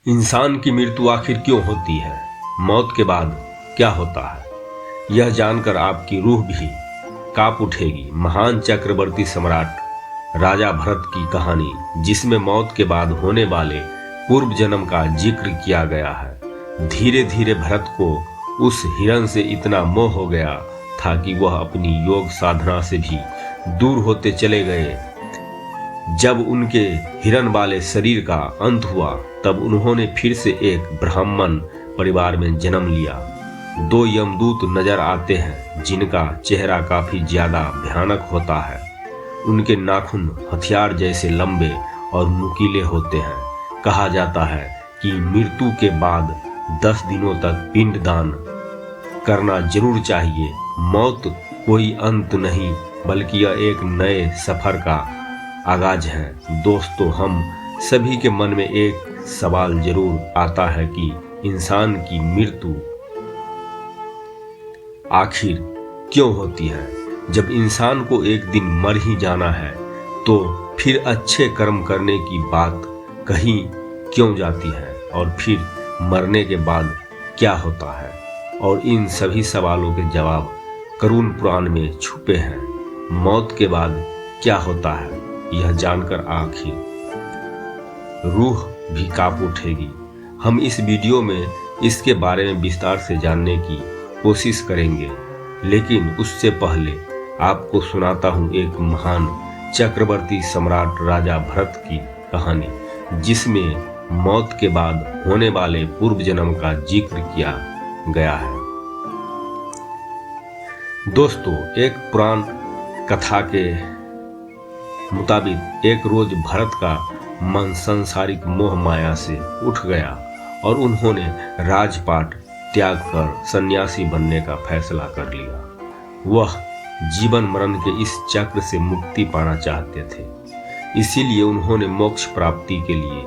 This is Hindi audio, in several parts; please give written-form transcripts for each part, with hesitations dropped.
इंसान की मृत्यु आखिर क्यों होती है? मौत के बाद क्या होता है? यह जानकर आपकी रूह भी कांप उठेगी। महान चक्रवर्ती सम्राट राजा भरत की कहानी, जिसमें मौत के बाद होने वाले पूर्व जन्म का जिक्र किया गया है। धीरे धीरे भरत को उस हिरण से इतना मोह हो गया था कि वह अपनी योग साधना से भी दूर होते चले गए। जब उनके हिरण वाले शरीर का अंत हुआ, तब उन्होंने फिर से एक ब्राह्मण परिवार में जन्म लिया। दो यमदूत नजर आते हैं, जिनका चेहरा काफी ज्यादा भयानक होता है। उनके नाखून हथियार जैसे लंबे और नुकीले होते हैं। कहा जाता है कि मृत्यु के बाद 10 दिनों तक पिंडदान करना जरूर चाहिए। मौत कोई अंत नहीं, बल्कि यह एक नए सफर का आगाज है। दोस्तों, हम सभी के मन में एक सवाल जरूर आता है कि इंसान की मृत्यु आखिर क्यों होती है? जब इंसान को एक दिन मर ही जाना है, तो फिर अच्छे कर्म करने की बात कहीं क्यों जाती है? और फिर मरने के बाद क्या होता है? और इन सभी सवालों के जवाब करुण पुराण में छुपे हैं। मौत के बाद क्या होता है, यह जानकर आखिर रूह भी कांप उठेगी। हम इस वीडियो में इसके बारे में विस्तार से जानने की कोशिश करेंगे, लेकिन उससे पहले आपको सुनाता हूँ एक महान चक्रवर्ती सम्राट राजा भरत की कहानी, जिसमें मौत के बाद होने वाले पूर्व जन्म का जिक्र किया गया है। दोस्तों, एक पुराण कथा के मुताबिक एक रोज भरत का मन सांसारिक मोह माया से उठ गया और उन्होंने राजपाट त्याग कर सन्यासी बनने का फैसला कर लिया। वह जीवन मरण के इस चक्र से मुक्ति पाना चाहते थे, इसीलिए उन्होंने मोक्ष प्राप्ति के लिए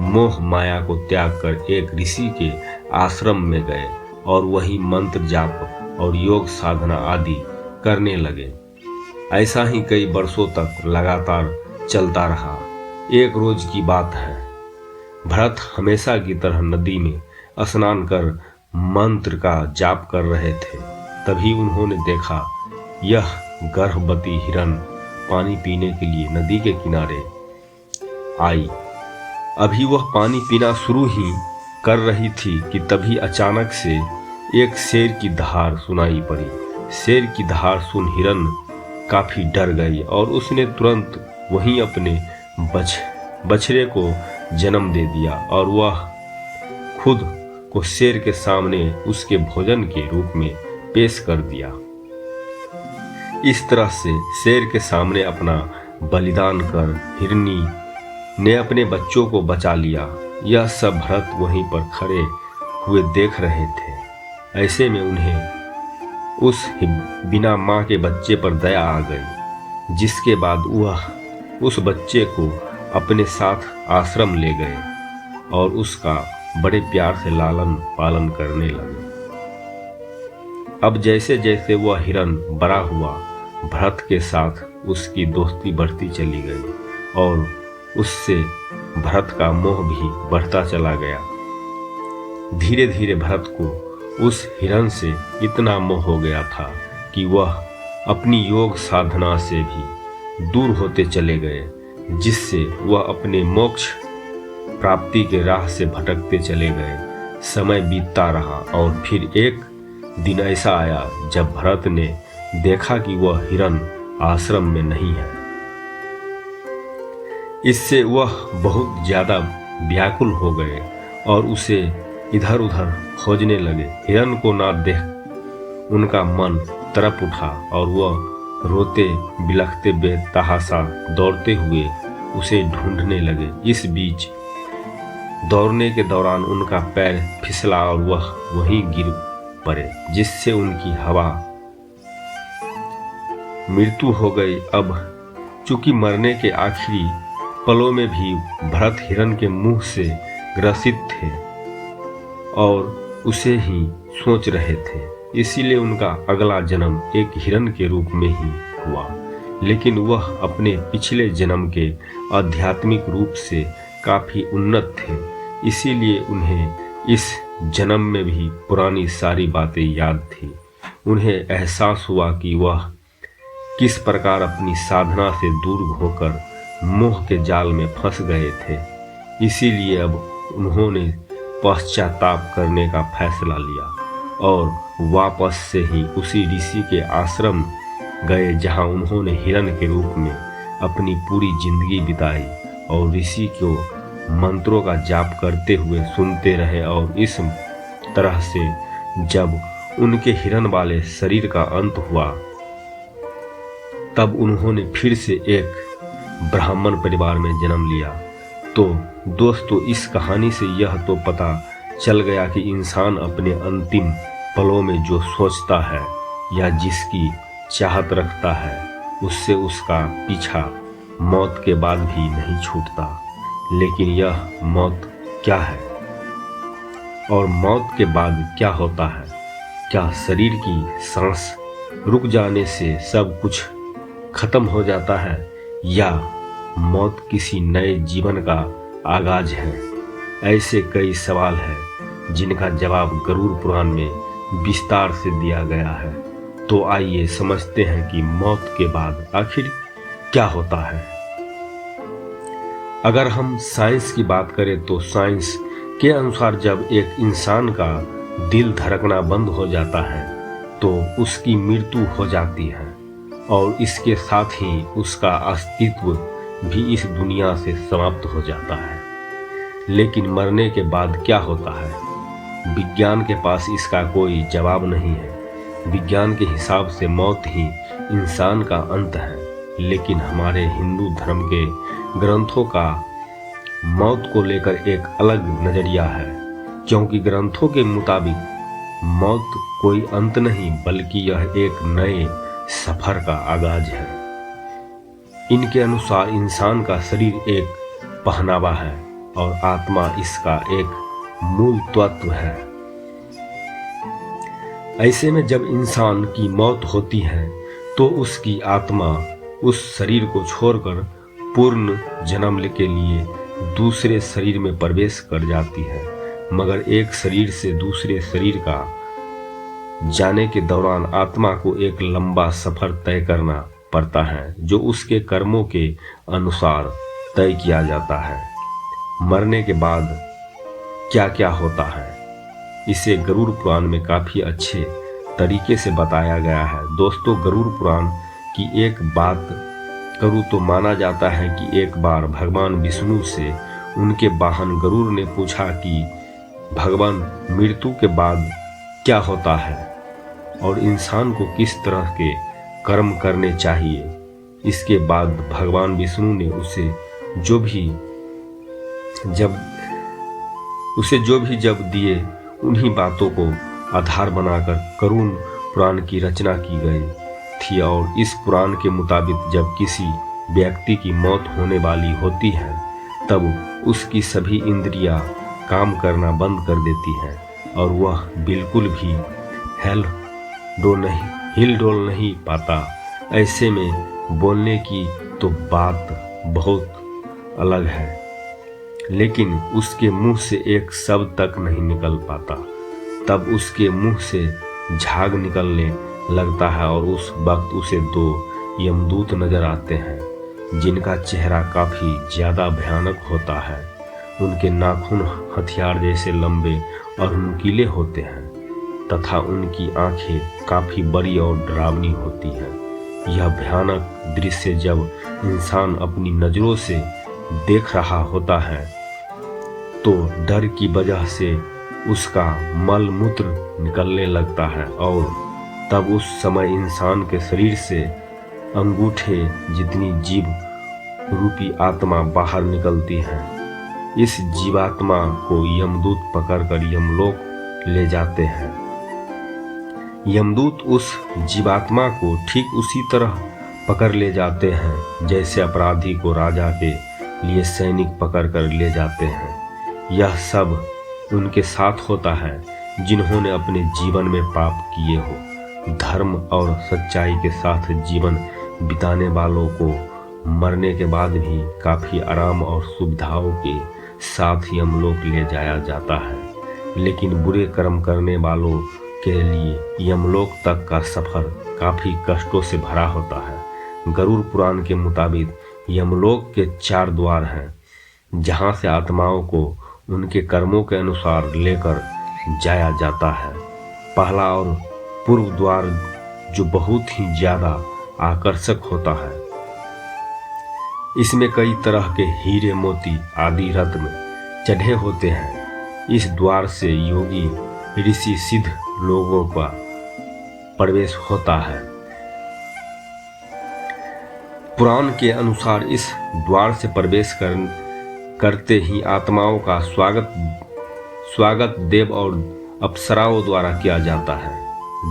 मोह माया को त्याग कर एक ऋषि के आश्रम में गए और वहीं मंत्र जाप और योग साधना आदि करने लगे। ऐसा ही कई वर्षों तक लगातार चलता रहा। एक रोज की बात है, भरत हमेशा की तरह नदी में स्नान कर मंत्र का जाप कर रहे थे। तभी उन्होंने देखा यह गर्भवती हिरण पानी पीने के लिए नदी के किनारे आई। अभी वह पानी पीना शुरू ही कर रही थी कि तभी अचानक से एक शेर की दहाड़ सुनाई पड़ी। शेर की दहाड़ सुन हिरण काफी डर गई और उसने तुरंत वहीं अपने बछड़े को जन्म दे दिया और वह खुद को शेर के सामने उसके भोजन के रूप में पेश कर दिया। इस तरह से शेर के सामने अपना बलिदान कर हिरनी ने अपने बच्चों को बचा लिया। यह सब भरत वहीं पर खड़े हुए देख रहे थे। ऐसे में उन्हें उस बिना मां के बच्चे पर दया आ गई, जिसके बाद वह उस बच्चे को अपने साथ आश्रम ले गए और उसका बड़े प्यार से लालन पालन करने लगे। अब जैसे जैसे वह हिरण बड़ा हुआ, भरत के साथ उसकी दोस्ती बढ़ती चली गई और उससे भरत का मोह भी बढ़ता चला गया। धीरे धीरे भरत को उस हिरण से इतना मोह हो गया था कि वह अपनी योग साधना से भी दूर होते चले गए, जिससे वह अपने मोक्ष प्राप्ति के राह से भटकते चले गए। समय बीतता रहा और फिर एक दिन ऐसा आया जब भरत ने देखा कि वह हिरण आश्रम में नहीं है। इससे वह बहुत ज्यादा व्याकुल हो गए और उसे इधर उधर खोजने लगे। हिरण को ना देख उनका मन तड़प उठा और वह रोते बिलखते बेतहाशा दौड़ते हुए उसे ढूंढने लगे। इस बीच दौड़ने के दौरान उनका पैर फिसला और वह वहीं गिर पड़े, जिससे उनकी हवा मृत्यु हो गई। अब चूंकि मरने के आखिरी पलों में भी भरत हिरण के मुंह से ग्रसित थे और उसे ही सोच रहे थे, इसीलिए उनका अगला जन्म एक हिरण के रूप में ही हुआ। लेकिन वह अपने पिछले जन्म के आध्यात्मिक रूप से काफी उन्नत थे, इसीलिए उन्हें इस जन्म में भी पुरानी सारी बातें याद थी। उन्हें एहसास हुआ कि वह किस प्रकार अपनी साधना से दूर होकर मोह के जाल में फंस गए थे। इसीलिए अब उन्होंने पश्चाताप करने का फैसला लिया और वापस से ही उसी ऋषि के आश्रम गए जहां उन्होंने हिरण के रूप में अपनी पूरी जिंदगी बिताई और ऋषि को मंत्रों का जाप करते हुए सुनते रहे। और इस तरह से जब उनके हिरण वाले शरीर का अंत हुआ तब उन्होंने फिर से एक ब्राह्मण परिवार में जन्म लिया। तो दोस्तों, इस कहानी से यह तो पता चल गया कि इंसान अपने अंतिम पलों में जो सोचता है या जिसकी चाहत रखता है उससे उसका पीछा मौत के बाद भी नहीं छूटता। लेकिन यह मौत क्या है और मौत के बाद क्या होता है? क्या शरीर की सांस रुक जाने से सब कुछ खत्म हो जाता है या मौत किसी नए जीवन का आगाज है? ऐसे कई सवाल हैं जिनका जवाब गरुड़ पुराण में विस्तार से दिया गया है। तो आइए समझते हैं कि मौत के बाद आखिर क्या होता है। अगर हम साइंस की बात करें तो साइंस के अनुसार जब एक इंसान का दिल धड़कना बंद हो जाता है तो उसकी मृत्यु हो जाती है और इसके साथ ही उसका अस्तित्व भी इस दुनिया से समाप्त हो जाता है। लेकिन मरने के बाद क्या होता है? विज्ञान के पास इसका कोई जवाब नहीं है। विज्ञान के हिसाब से मौत ही इंसान का अंत है। लेकिन हमारे हिंदू धर्म के ग्रंथों का मौत को लेकर एक अलग नजरिया है, क्योंकि ग्रंथों के मुताबिक मौत कोई अंत नहीं बल्कि यह एक नए सफर का आगाज है। इनके अनुसार इंसान का शरीर एक पहनावा है और आत्मा इसका एक मूल तत्व है। ऐसे में जब इंसान की मौत होती है तो उसकी आत्मा उस शरीर को छोड़कर पूर्ण जन्म के लिए दूसरे शरीर में प्रवेश कर जाती है। मगर एक शरीर से दूसरे शरीर का जाने के दौरान आत्मा को एक लंबा सफर तय करना पड़ता है जो उसके कर्मों के अनुसार तय किया जाता है। मरने के बाद क्या क्या होता है इसे गरुड़ पुराण में काफी अच्छे तरीके से बताया गया है। दोस्तों, गरुड़ पुराण की एक बात करूँ तो माना जाता है कि एक बार भगवान विष्णु से उनके वाहन गरुड़ ने पूछा कि भगवान, मृत्यु के बाद क्या होता है और इंसान को किस तरह के कर्म करने चाहिए। इसके बाद भगवान विष्णु ने उसे जो भी जब दिए उन्हीं बातों को आधार बनाकर गरुड़ पुराण की रचना की गई थी। और इस पुराण के मुताबिक जब किसी व्यक्ति की मौत होने वाली होती है तब उसकी सभी इंद्रियां काम करना बंद कर देती हैं और वह बिल्कुल भी हिल डोल नहीं पाता। ऐसे में बोलने की तो बात बहुत अलग है, लेकिन उसके मुंह से एक शब्द तक नहीं निकल पाता। तब उसके मुंह से झाग निकलने लगता है और उस वक्त उसे दो यमदूत नजर आते हैं जिनका चेहरा काफी ज्यादा भयानक होता है। उनके नाखून हथियार जैसे लंबे और नुकीले होते हैं तथा उनकी आंखें काफी बड़ी और डरावनी होती हैं। यह भयानक दृश्य जब इंसान अपनी नजरों से देख रहा होता है तो डर की वजह से उसका मल मूत्र निकलने लगता है और तब उस समय इंसान के शरीर से अंगूठे जितनी जीव रूपी आत्मा बाहर निकलती है। इस जीवात्मा को यमदूत पकड़कर यमलोक ले जाते हैं। यमदूत उस जीवात्मा को ठीक उसी तरह पकड़ ले जाते हैं जैसे अपराधी को राजा के लिए सैनिक पकड़कर ले जाते हैं। यह सब उनके साथ होता है जिन्होंने अपने जीवन में पाप किए हो। धर्म और सच्चाई के साथ जीवन बिताने वालों को मरने के बाद भी काफी आराम और सुविधाओं के साथ यमलोक ले जाया जाता है। लेकिन बुरे कर्म करने वालों के लिए यमलोक तक का सफर काफी कष्टों से भरा होता है। गरुड़ पुराण के मुताबिक यमलोक के 4 द्वार हैं, जहां से आत्माओं को उनके कर्मों के अनुसार लेकर जाया जाता है। पहला और पूर्व द्वार जो बहुत ही ज्यादा आकर्षक होता है, इसमें कई तरह के हीरे मोती आदि रत्न चढ़े होते हैं। इस द्वार से योगी ऋषि सिद्ध लोगों का प्रवेश होता है। पुराण के अनुसार इस द्वार से प्रवेश करते ही आत्माओं का स्वागत देव और अप्सराओं द्वारा किया जाता है।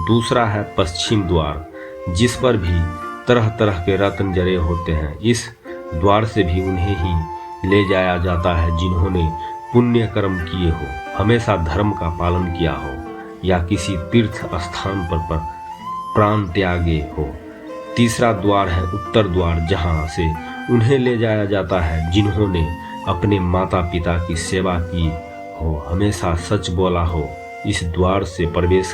दूसरा है पश्चिम द्वार, जिस पर भी तरह तरह के रत्न जड़े होते हैं। इस द्वार से भी उन्हें ही ले जाया जाता है जिन्होंने पुण्य कर्म किए हो, हमेशा धर्म का पालन किया हो या किसी तीर्थ स्थान पर प्राण त्यागे हो। तीसरा द्वार है उत्तर द्वार, जहां से उन्हें ले जाया जाता है जिन्होंने अपने माता पिता की सेवा की हो, हमेशा सच बोला हो। इस द्वार से प्रवेश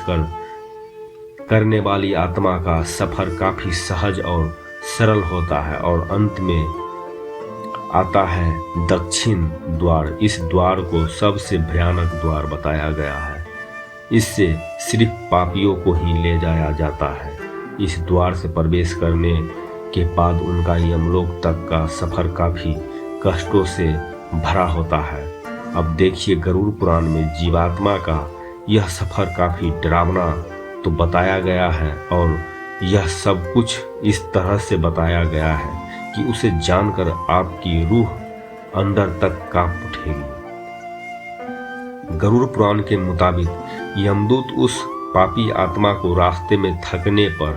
करने वाली आत्मा का सफर काफी सहज और सरल होता है। और अंत में आता है दक्षिण द्वार। इस द्वार को सबसे भयानक द्वार बताया गया है। इससे सिर्फ पापियों को ही ले जाया जाता है। इस द्वार से प्रवेश करने के बाद उनका यमलोक तक का सफर काफी कष्टों से भरा होता है। अब देखिए, गरुड़ पुराण में जीवात्मा का यह सफर काफी डरावना तो बताया गया है, और यह सब कुछ इस तरह से बताया गया है कि उसे जानकर आपकी रूह अंदर तक कांप उठेगी। गरुड़ पुराण के मुताबिक यमदूत उस पापी आत्मा को रास्ते में थकने पर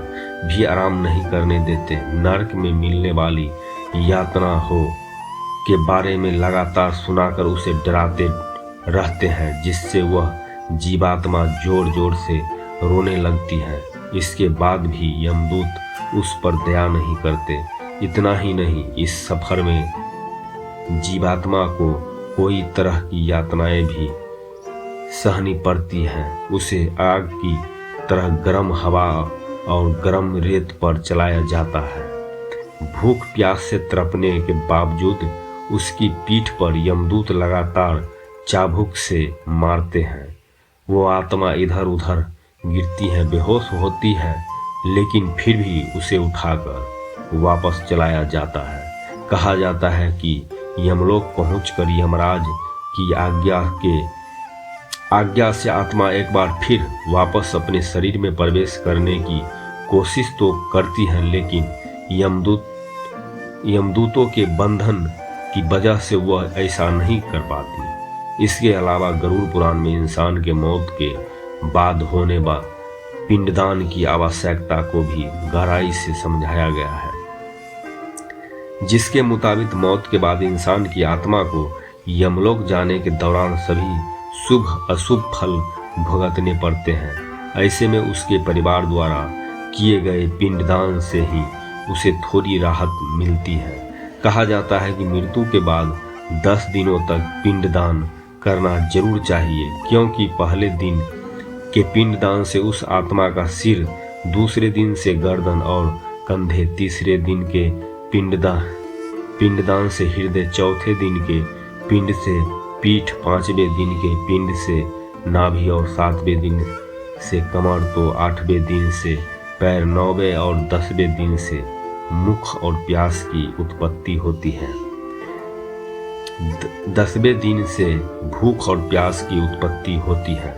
भी आराम नहीं करने देते। नरक में मिलने वाली यातना हो के बारे में लगातार सुनाकर उसे डराते रहते हैं, जिससे वह जीवात्मा जोर जोर से रोने लगती है। इसके बाद भी यमदूत उस पर दया नहीं करते। इतना ही नहीं, इस सफर में जीवात्मा को कोई तरह की यातनाएं भी सहनी पड़ती हैं। उसे आग की तरह गर्म हवा और गर्म रेत पर चलाया जाता है। भूख प्यास से तड़पने के बावजूद उसकी पीठ पर यमदूत लगातार चाबुक से मारते हैं। वो आत्मा इधर उधर गिरती है, बेहोश होती है, लेकिन फिर भी उसे उठाकर वापस चलाया जाता है। कहा जाता है कि यमलोक पहुंचकर यमराज की आज्ञा से आत्मा एक बार फिर वापस अपने शरीर में प्रवेश करने की कोशिश तो करती है, लेकिन यमदूतों के बंधन की वजह से वह ऐसा नहीं कर पाती। इसके अलावा गरुड़ पुराण में इंसान के मौत के बाद होने वाले पिंडदान की आवश्यकता को भी गहराई से समझाया गया है, जिसके मुताबिक मौत के बाद इंसान की आत्मा को यमलोक जाने के दौरान सभी शुभ अशुभ फल भुगतने पड़ते हैं। ऐसे में उसके परिवार द्वारा किए गए पिंडदान से ही उसे थोड़ी राहत मिलती है। कहा जाता है कि मृत्यु के बाद 10 दिनों तक पिंडदान करना जरूर चाहिए, क्योंकि पहले दिन के पिंडदान से उस आत्मा का सिर, दूसरे दिन से गर्दन और कंधे, तीसरे दिन के पिंडदान से हृदय, चौथे दिन के पिंड से पीठ, 5वें दिन के पिंड से नाभि और 7वें दिन से कमर, तो 8वें दिन से पैर, 9वें और 10वें दिन से मुख और प्यास की उत्पत्ति होती है। 10वें दिन से भूख और प्यास की उत्पत्ति होती है,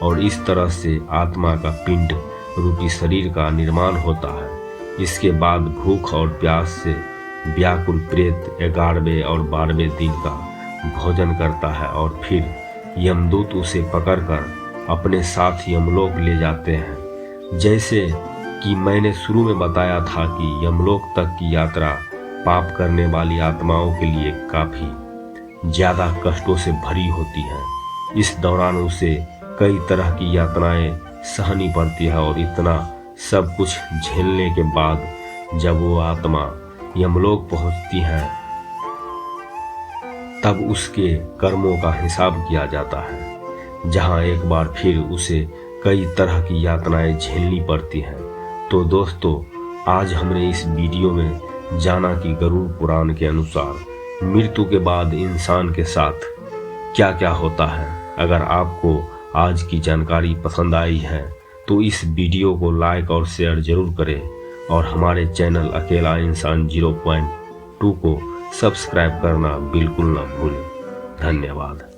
और इस तरह से आत्मा का पिंड रूपी शरीर का निर्माण होता है। इसके बाद भूख और प्यास से व्याकुल प्रेत 11वें और 12वें दिन का भोजन करता है, और फिर यमदूत उसे पकड़कर अपने साथ यमलोक ले जाते हैं। जैसे कि मैंने शुरू में बताया था कि यमलोक तक की यात्रा पाप करने वाली आत्माओं के लिए काफी ज्यादा कष्टों से भरी होती है। इस दौरान उसे कई तरह की यातनाएं सहनी पड़ती है, और इतना सब कुछ झेलने के बाद जब वो आत्मा यमलोक पहुंचती है, तब उसके कर्मों का हिसाब किया जाता है, जहां एक बार फिर उसे कई तरह की यातनाएं झेलनी पड़ती हैं। तो दोस्तों, आज हमने इस वीडियो में जाना कि गरुड़ पुराण के अनुसार मृत्यु के बाद इंसान के साथ क्या क्या होता है। अगर आपको आज की जानकारी पसंद आई है तो इस वीडियो को लाइक और शेयर जरूर करें और हमारे चैनल अकेला इंसान 0.2 को सब्सक्राइब करना बिल्कुल ना भूलें। धन्यवाद।